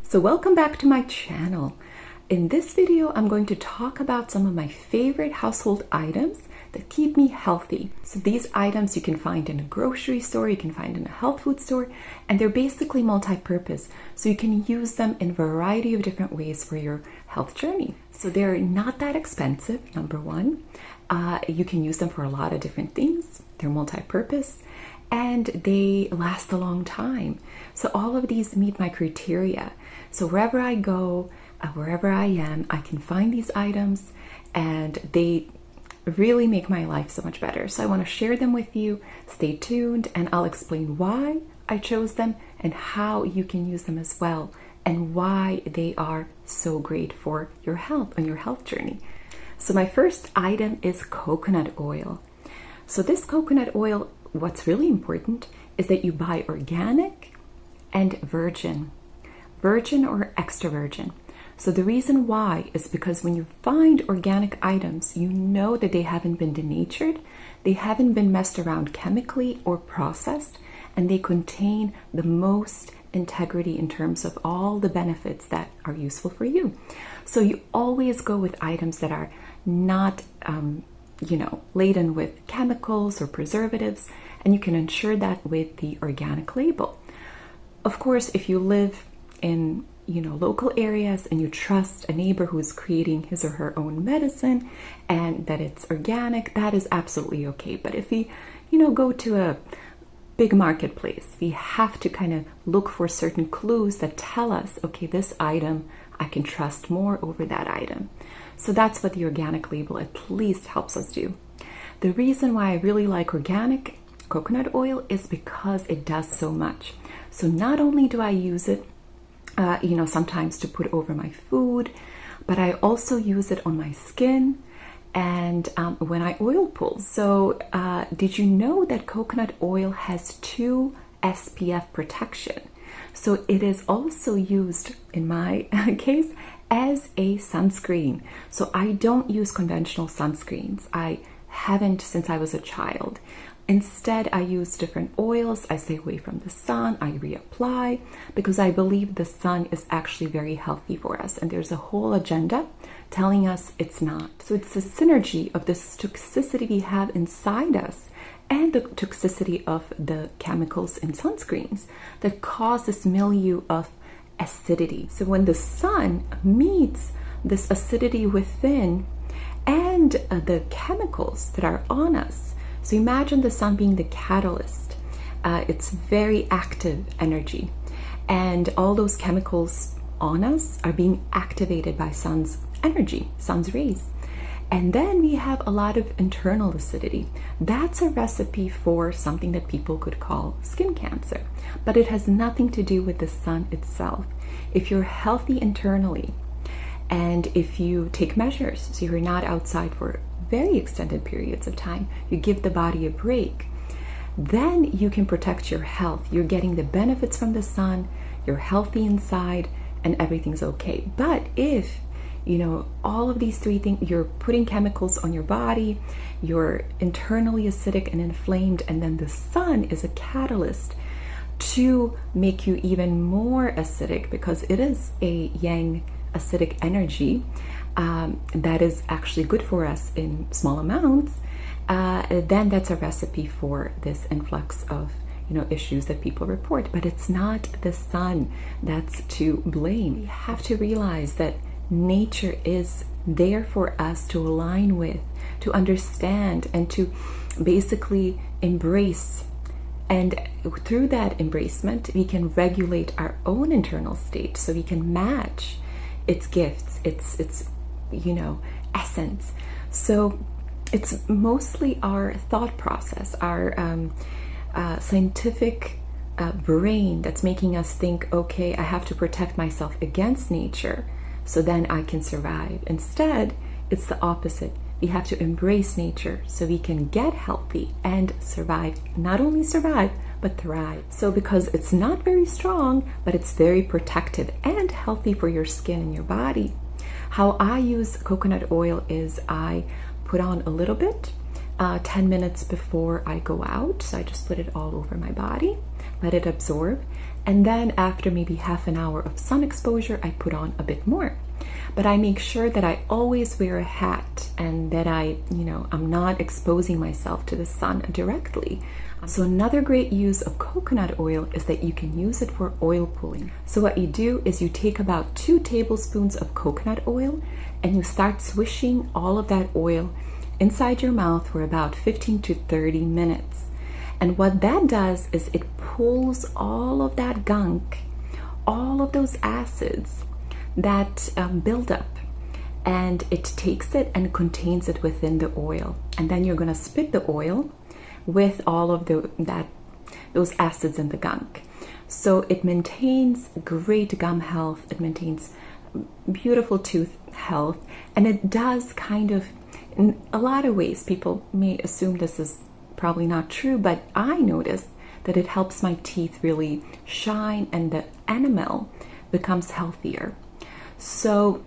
So welcome back to my channel. In this video, I'm going to talk about some of my favorite household items that keep me healthy. So these items you can find in a grocery store, you can find in a health food store, and they're basically multi-purpose. So you can use them in a variety of different ways for your health journey. So they're not that expensive, number one. You can use them for a lot of different things. They're multi-purpose and they last a long time. So all of these meet my criteria. So wherever I go, wherever I am, I can find these items and they really make my life so much better. So I want to share them with you. Stay tuned and I'll explain why I chose them and how you can use them as well and why they are so great for your health on your health journey. So my first item is coconut oil. So this coconut oil, what's really important is that you buy organic and virgin or extra virgin. So the reason why is because when you find organic items, you know that they haven't been denatured, they haven't been messed around chemically or processed, and they contain the most integrity in terms of all the benefits that are useful for you. So you always go with items that are not laden with chemicals or preservatives, and you can ensure that with the organic label. Of course, if you live in local areas and you trust a neighbor who is creating his or her own medicine and that it's organic, that is absolutely okay. But if we go to a big marketplace, we have to kind of look for certain clues that tell us, okay, this item I can trust more over that item. So that's what the organic label at least helps us do. The reason why I really like organic coconut oil is because it does so much. So not only do I use it sometimes to put over my food, but I also use it on my skin and when I oil pull. So did you know that coconut oil has 2 SPF protection? So it is also used, in my case, as a sunscreen. So I don't use conventional sunscreens. I haven't since I was a child. Instead, I use different oils. I stay away from the sun. I reapply because I believe the sun is actually very healthy for us. And there's a whole agenda telling us it's not. So it's the synergy of this toxicity we have inside us and the toxicity of the chemicals in sunscreens that cause this milieu of acidity. So when the sun meets this acidity within and the chemicals that are on us, so imagine the sun being the catalyst. It's very active energy, and all those chemicals on us are being activated by sun's energy, sun's rays. And then we have a lot of internal acidity. That's a recipe for something that people could call skin cancer, but it has nothing to do with the sun itself. If you're healthy internally, and if you take measures, so you're not outside for very extended periods of time, you give the body a break, then you can protect your health. You're getting the benefits from the sun, you're healthy inside, and everything's okay. But if all of these 3 things, you're putting chemicals on your body, you're internally acidic and inflamed, and then the sun is a catalyst to make you even more acidic because it is a yang acidic energy that is actually good for us in small amounts, then that's a recipe for this influx of issues that people report. But it's not the sun that's to blame. We have to realize that nature is there for us to align with, to understand, and to basically embrace. And through that embracement, we can regulate our own internal state so we can match its gifts, its essence. So it's mostly our thought process, our scientific brain that's making us think, okay, I have to protect myself against nature so then I can survive. Instead, it's the opposite. We have to embrace nature so we can get healthy and survive. Not only survive, but thrive. So because it's not very strong, but it's very protective and healthy for your skin and your body. How I use coconut oil is I put on a little bit 10 minutes before I go out. So I just put it all over my body, let it absorb. And then after maybe half an hour of sun exposure, I put on a bit more. But I make sure that I always wear a hat and that I'm not exposing myself to the sun directly. So another great use of coconut oil is that you can use it for oil pulling. So what you do is you take about 2 tablespoons of coconut oil and you start swishing all of that oil inside your mouth for about 15 to 30 minutes. And what that does is it pulls all of that gunk, all of those acids that build up, and it takes it and contains it within the oil. And then you're going to spit the oil with all of those acids in the gunk. So it maintains great gum health, it maintains beautiful tooth health, and it does kind of, in a lot of ways, people may assume this is probably not true, but I notice that it helps my teeth really shine and the enamel becomes healthier. So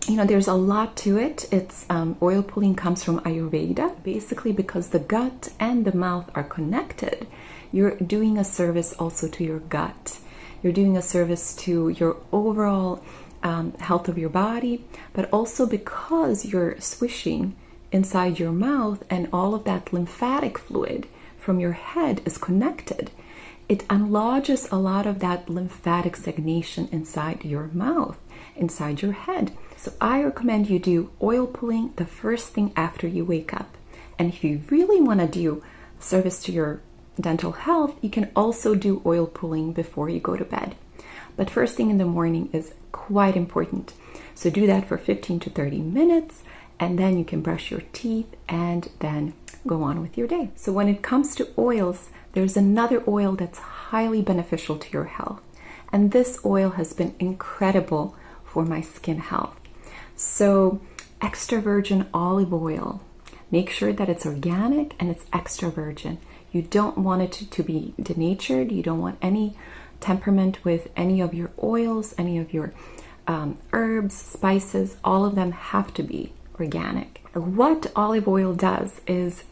there's a lot to it. It's oil pulling comes from Ayurveda. Basically, because the gut and the mouth are connected, you're doing a service also to your gut. You're doing a service to your overall health of your body, but also because you're swishing inside your mouth and all of that lymphatic fluid from your head is connected, it enlarges a lot of that lymphatic stagnation inside your mouth, inside your head. So I recommend you do oil pulling the first thing after you wake up. And if you really want to do service to your dental health, you can also do oil pulling before you go to bed. But first thing in the morning is quite important. So do that for 15 to 30 minutes, and then you can brush your teeth and then go on with your day. So when it comes to oils, there's another oil that's highly beneficial to your health. And this oil has been incredible for my skin health. So extra virgin olive oil, make sure that it's organic and it's extra virgin. You don't want it to be denatured. You don't want any temperament with any of your oils, any of your herbs, spices. All of them have to be organic. What olive oil does is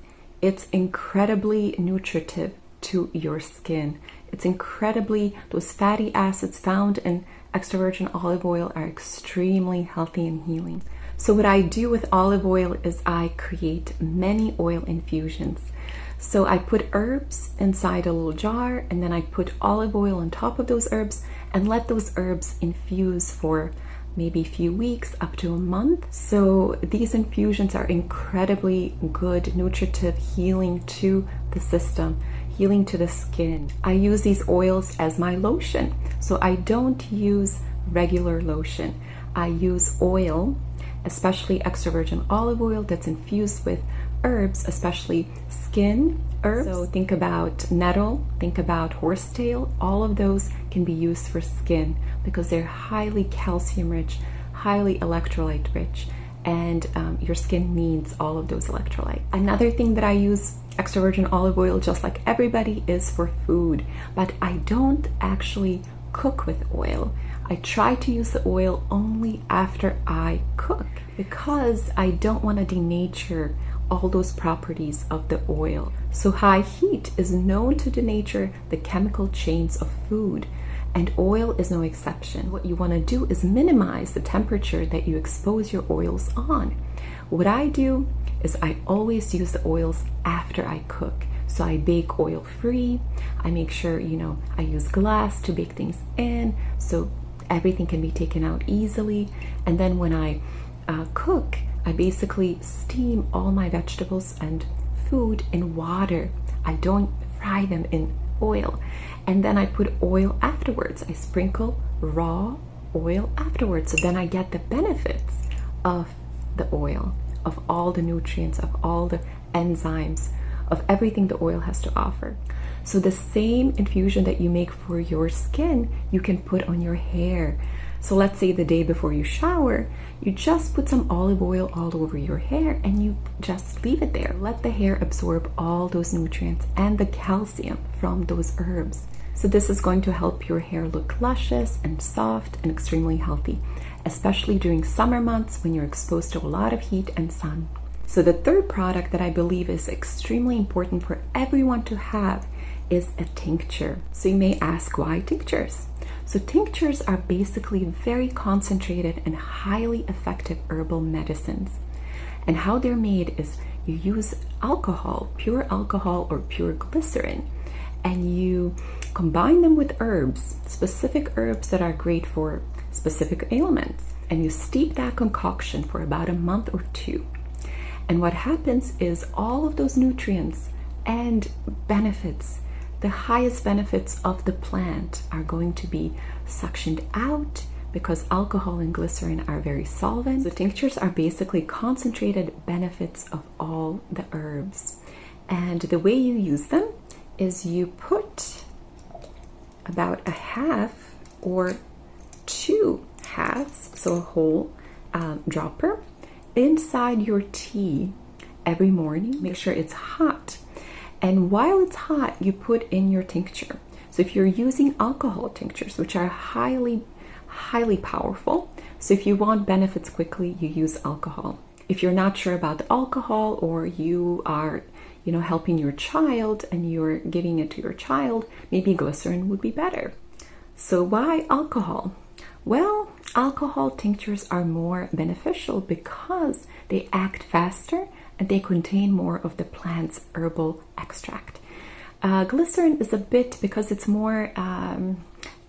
it's incredibly nutritive to your skin. It's incredibly, those fatty acids found in extra virgin olive oil are extremely healthy and healing. So what I do with olive oil is I create many oil infusions. So I put herbs inside a little jar, and then I put olive oil on top of those herbs and let those herbs infuse for maybe a few weeks up to a month. So these infusions are incredibly good, nutritive, healing to the system, healing to the skin. I use these oils as my lotion. So I don't use regular lotion. I use oil, especially extra virgin olive oil that's infused with herbs, especially skin herbs. So think about nettle, think about horsetail. All of those can be used for skin because they're highly calcium rich, highly electrolyte rich, and your skin needs all of those electrolytes. Another thing that I use extra virgin olive oil, just like everybody, is for food, but I don't actually cook with oil. I try to use the oil only after I cook because I don't want to denature all those properties of the oil. So high heat is known to denature the chemical chains of food, and oil is no exception. What you want to do is minimize the temperature that you expose your oils on. What I do is I always use the oils after I cook. So I bake oil free. I make sure, I use glass to bake things in so everything can be taken out easily. And then when I cook, I basically steam all my vegetables and food in water. I don't fry them in oil. And then I put oil afterwards. I sprinkle raw oil afterwards. So then I get the benefits of the oil, of all the nutrients, of all the enzymes, of everything the oil has to offer. So the same infusion that you make for your skin, you can put on your hair. So let's say the day before you shower, you just put some olive oil all over your hair and you just leave it there. Let the hair absorb all those nutrients and the calcium from those herbs. So this is going to help your hair look luscious and soft and extremely healthy, especially during summer months when you're exposed to a lot of heat and sun. So the third product that I believe is extremely important for everyone to have is a tincture. So you may ask, why tinctures? So tinctures are basically very concentrated and highly effective herbal medicines. And how they're made is you use alcohol, pure alcohol or pure glycerin, and you combine them with herbs, specific herbs that are great for specific ailments, and you steep that concoction for about a month or two. And what happens is all of those nutrients and benefits, the highest benefits of the plant, are going to be suctioned out because alcohol and glycerin are very solvent. So tinctures are basically concentrated benefits of all the herbs. And the way you use them is you put about a half or 2 halves, so a whole dropper, inside your tea every morning. Make sure it's hot. And while it's hot, you put in your tincture. So if you're using alcohol tinctures, which are highly powerful, so if you want benefits quickly, you use alcohol. If you're not sure about the alcohol, or you are helping your child and you're giving it to your child, maybe glycerin would be better. So why alcohol? Well, alcohol tinctures are more beneficial because they act faster and they contain more of the plant's herbal extract. Glycerin is a bit, because it's more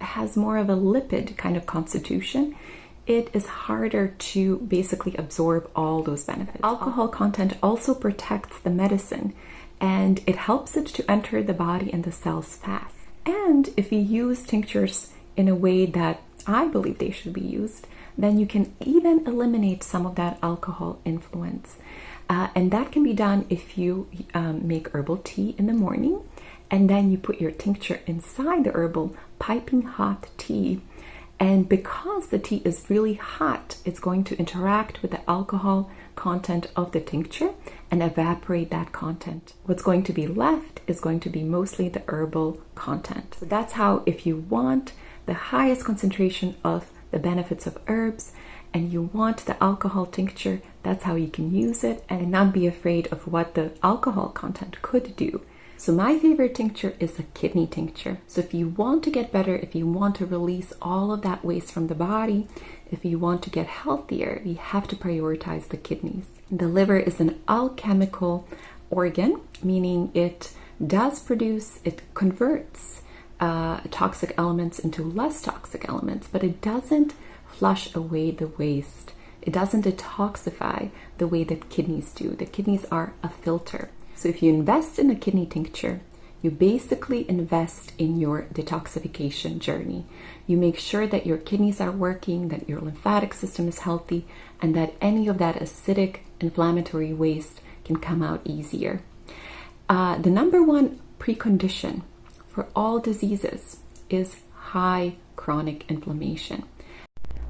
has more of a lipid kind of constitution, it is harder to basically absorb all those benefits. Alcohol content also protects the medicine, and it helps it to enter the body and the cells fast. And if you use tinctures in a way that I believe they should be used, then you can even eliminate some of that alcohol influence. And that can be done if you make herbal tea in the morning, and then you put your tincture inside the herbal piping hot tea. And because the tea is really hot, it's going to interact with the alcohol content of the tincture and evaporate that content. What's going to be left is going to be mostly the herbal content. So that's how, if you want the highest concentration of the benefits of herbs and you want the alcohol tincture, that's how you can use it and not be afraid of what the alcohol content could do. So my favorite tincture is a kidney tincture. So if you want to get better, if you want to release all of that waste from the body, if you want to get healthier, you have to prioritize the kidneys. The liver is an alchemical organ, meaning it converts toxic elements into less toxic elements, but it doesn't flush away the waste. It doesn't detoxify the way that kidneys do. The kidneys are a filter. So if you invest in a kidney tincture, you basically invest in your detoxification journey. You make sure that your kidneys are working, that your lymphatic system is healthy, and that any of that acidic, inflammatory waste can come out easier. The number one precondition for all diseases is high chronic inflammation.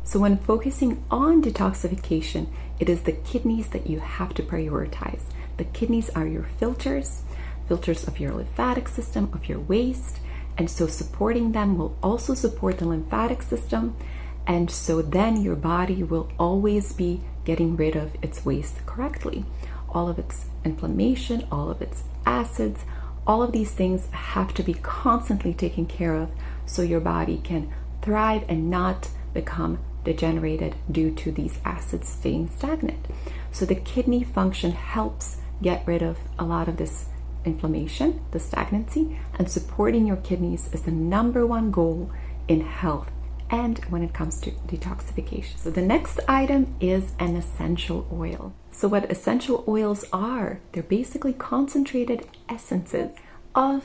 So when focusing on detoxification, it is the kidneys that you have to prioritize. The kidneys are your filters of your lymphatic system, of your waste, and so supporting them will also support the lymphatic system, and so then your body will always be getting rid of its waste correctly. All of its inflammation, all of its acids, all of these things have to be constantly taken care of so your body can thrive and not become degenerated due to these acids staying stagnant. So the kidney function helps get rid of a lot of this inflammation, the stagnancy, and supporting your kidneys is the number one goal in health and when it comes to detoxification. So the next item is an essential oil. So what essential oils are, they're basically concentrated essences of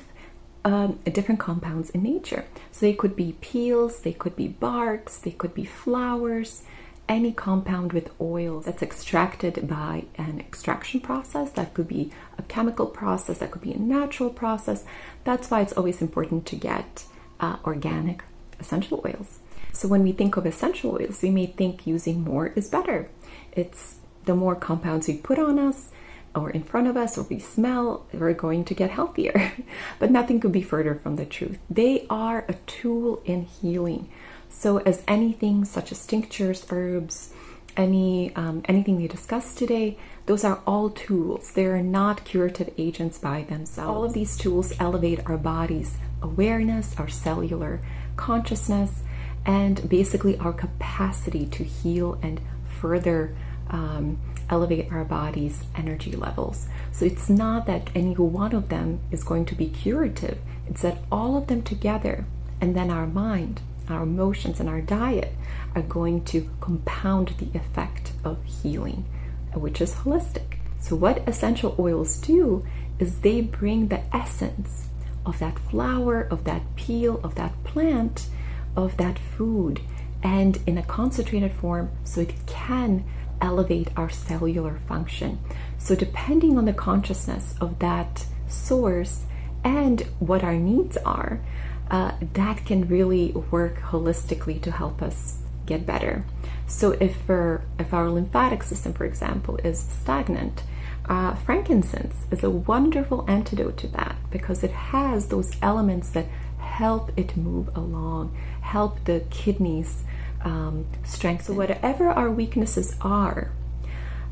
different compounds in nature. So they could be peels, they could be barks, they could be flowers, any compound with oils that's extracted by an extraction process. That could be a chemical process, that could be a natural process. That's why it's always important to get organic essential oils. So when we think of essential oils, we may think using more is better. It's the more compounds we put on us or in front of us or we smell, we're going to get healthier. But nothing could be further from the truth. They are a tool in healing. So as anything such as tinctures, herbs, anything we discussed today, those are all tools. They're not curative agents by themselves. All of these tools elevate our body's awareness, our cellular consciousness, and basically our capacity to heal and further elevate our body's energy levels. So it's not that any one of them is going to be curative. It's that all of them together, and then our mind, our emotions, and our diet are going to compound the effect of healing, which is holistic. So what essential oils do is they bring the essence of that flower, of that peel, of that plant, of that food, and in a concentrated form, so it can elevate our cellular function. So depending on the consciousness of that source and what our needs are, that can really work holistically to help us get better. So if our lymphatic system, for example, is stagnant, frankincense is a wonderful antidote to that, because it has those elements that help it move along, help the kidneys strengthen. So whatever our weaknesses are,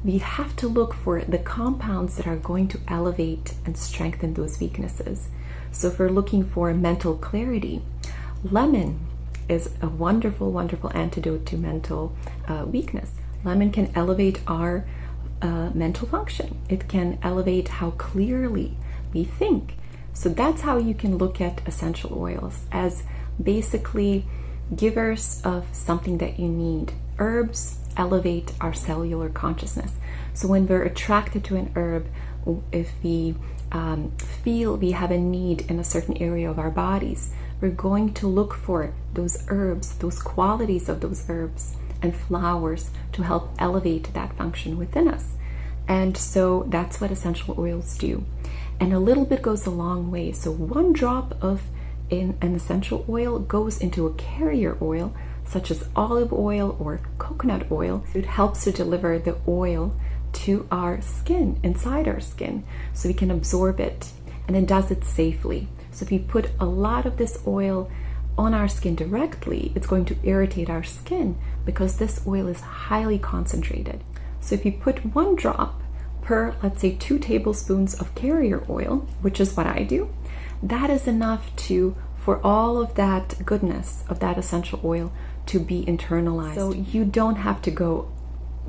we have to look for the compounds that are going to elevate and strengthen those weaknesses. So if we're looking for mental clarity, lemon is a wonderful, wonderful antidote to mental weakness. Lemon can elevate our mental function. It can elevate how clearly we think. So that's how you can look at essential oils, as basically givers of something that you need. Herbs elevate our cellular consciousness. So when we're attracted to an herb, if we feel we have a need in a certain area of our bodies, we're going to look for those herbs, those qualities of those herbs and flowers to help elevate that function within us. And so that's what essential oils do. And a little bit goes a long way. So one drop of an essential oil goes into a carrier oil, such as olive oil or coconut oil. It helps to deliver the oil to our skin, inside our skin, so we can absorb it, and it does it safely. So if you put a lot of this oil on our skin directly, it's going to irritate our skin because this oil is highly concentrated. So if you put one drop per, let's say, 2 tablespoons of carrier oil, which is what I do, that is enough for all of that goodness of that essential oil to be internalized. So you don't have to go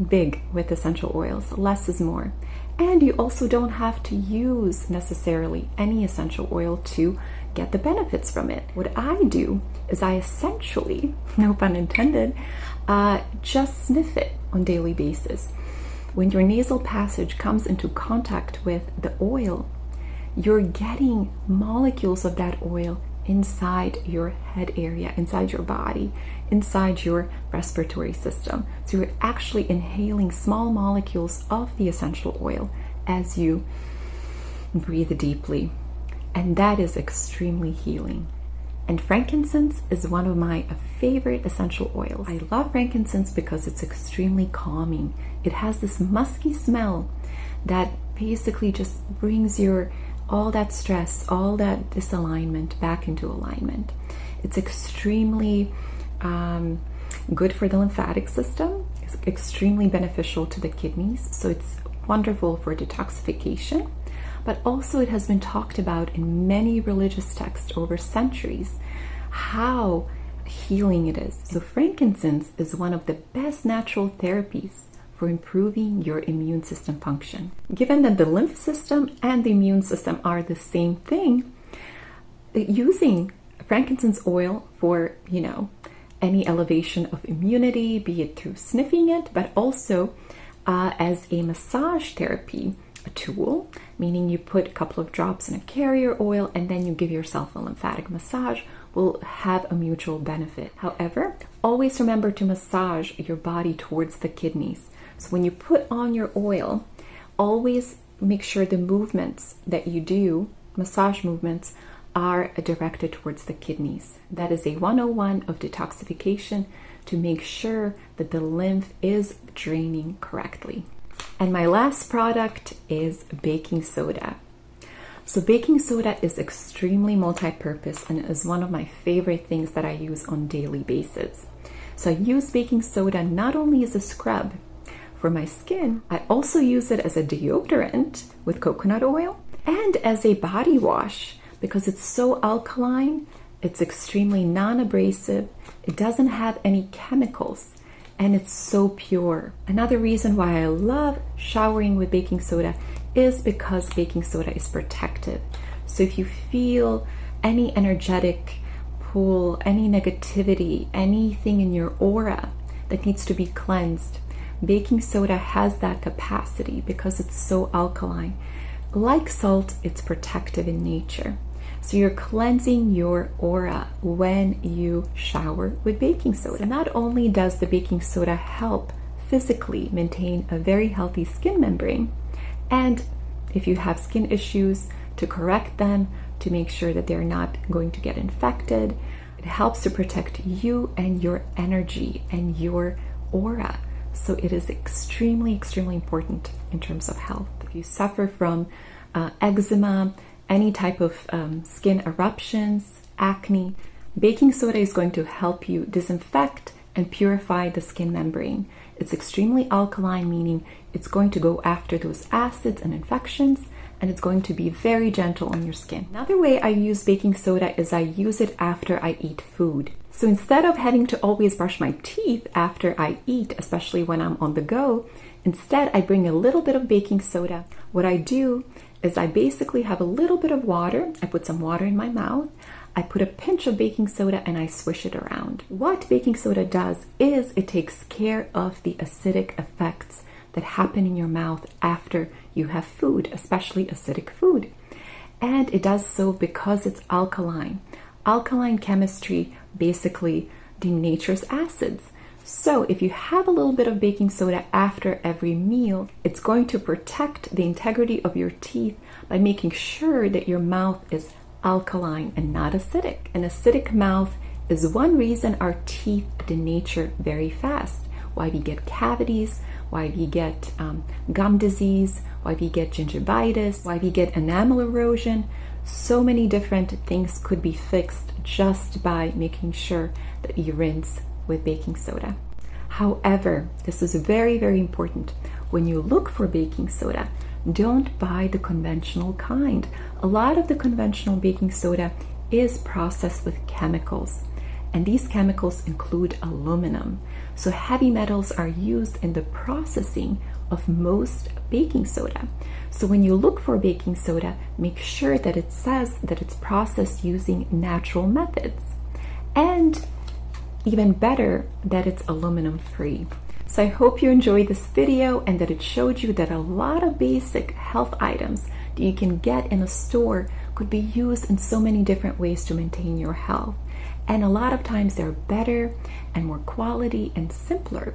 big with essential oils. Less is more. And you also don't have to use necessarily any essential oil to get the benefits from it. What I do is I essentially, no pun intended, just sniff it on a daily basis. When your nasal passage comes into contact with the oil, you're getting molecules of that oil inside your head area, inside your body, inside your respiratory system. So you're actually inhaling small molecules of the essential oil as you breathe deeply. And that is extremely healing. And frankincense is one of my favorite essential oils. I love frankincense because it's extremely calming. It has this musky smell that basically just brings all that stress, all that disalignment back into alignment. It's extremely good for the lymphatic system. It's extremely beneficial to the kidneys. So it's wonderful for detoxification. But also it has been talked about in many religious texts over centuries how healing it is. So frankincense is one of the best natural therapies for improving your immune system function. Given that the lymph system and the immune system are the same thing, using frankincense oil for, any elevation of immunity, be it through sniffing it, but also as a massage therapy, a tool, meaning you put a couple of drops in a carrier oil and then you give yourself a lymphatic massage, will have a mutual benefit. However, always remember to massage your body towards the kidneys. So when you put on your oil, always make sure the movements that you do, massage movements, are directed towards the kidneys. That is a 101 of detoxification, to make sure that the lymph is draining correctly. And my last product is baking soda. So baking soda is extremely multi-purpose and is one of my favorite things that I use on a daily basis. So I use baking soda not only as a scrub for my skin, I also use it as a deodorant with coconut oil and as a body wash because it's so alkaline, it's extremely non-abrasive, it doesn't have any chemicals, and it's so pure. Another reason why I love showering with baking soda is because baking soda is protective. So if you feel any energetic pull, any negativity, anything in your aura that needs to be cleansed, baking soda has that capacity because it's so alkaline. Like salt, it's protective in nature. So you're cleansing your aura when you shower with baking soda. So not only does the baking soda help physically maintain a very healthy skin membrane, and if you have skin issues, to correct them, to make sure that they're not going to get infected. It helps to protect you and your energy and your aura. So it is extremely, extremely important in terms of health. If you suffer from eczema, any type of skin eruptions, acne, baking soda is going to help you disinfect and purify the skin membrane. It's extremely alkaline, meaning it's going to go after those acids and infections, and it's going to be very gentle on your skin. Another way I use baking soda is I use it after I eat food. So instead of having to always brush my teeth after I eat, especially when I'm on the go, instead I bring a little bit of baking soda. What I do is I basically have a little bit of water. I put some water in my mouth. I put a pinch of baking soda and I swish it around. What baking soda does is it takes care of the acidic effects that happen in your mouth after you have food, especially acidic food. And it does so because it's alkaline. Alkaline chemistry basically denatures acids. So if you have a little bit of baking soda after every meal, it's going to protect the integrity of your teeth by making sure that your mouth is alkaline and not acidic. An acidic mouth is one reason our teeth denature very fast. Why we get cavities, why we get gum disease, why we get gingivitis, why we get enamel erosion. So many different things could be fixed just by making sure that you rinse with baking soda. However, this is very, very important. When you look for baking soda, don't buy the conventional kind. A lot of the conventional baking soda is processed with chemicals, and these chemicals include aluminum. So heavy metals are used in the processing of most baking soda. So when you look for baking soda, make sure that it says that it's processed using natural methods. And even better, that it's aluminum free. So I hope you enjoyed this video and that it showed you that a lot of basic health items that you can get in a store could be used in so many different ways to maintain your health. And a lot of times they're better and more quality and simpler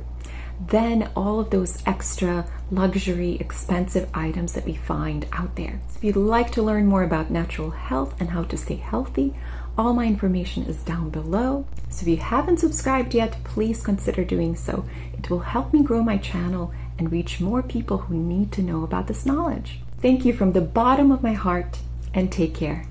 than all of those extra luxury, expensive items that we find out there. So if you'd like to learn more about natural health and how to stay healthy, all my information is down below. So if you haven't subscribed yet, please consider doing so. It will help me grow my channel and reach more people who need to know about this knowledge. Thank you from the bottom of my heart, and take care.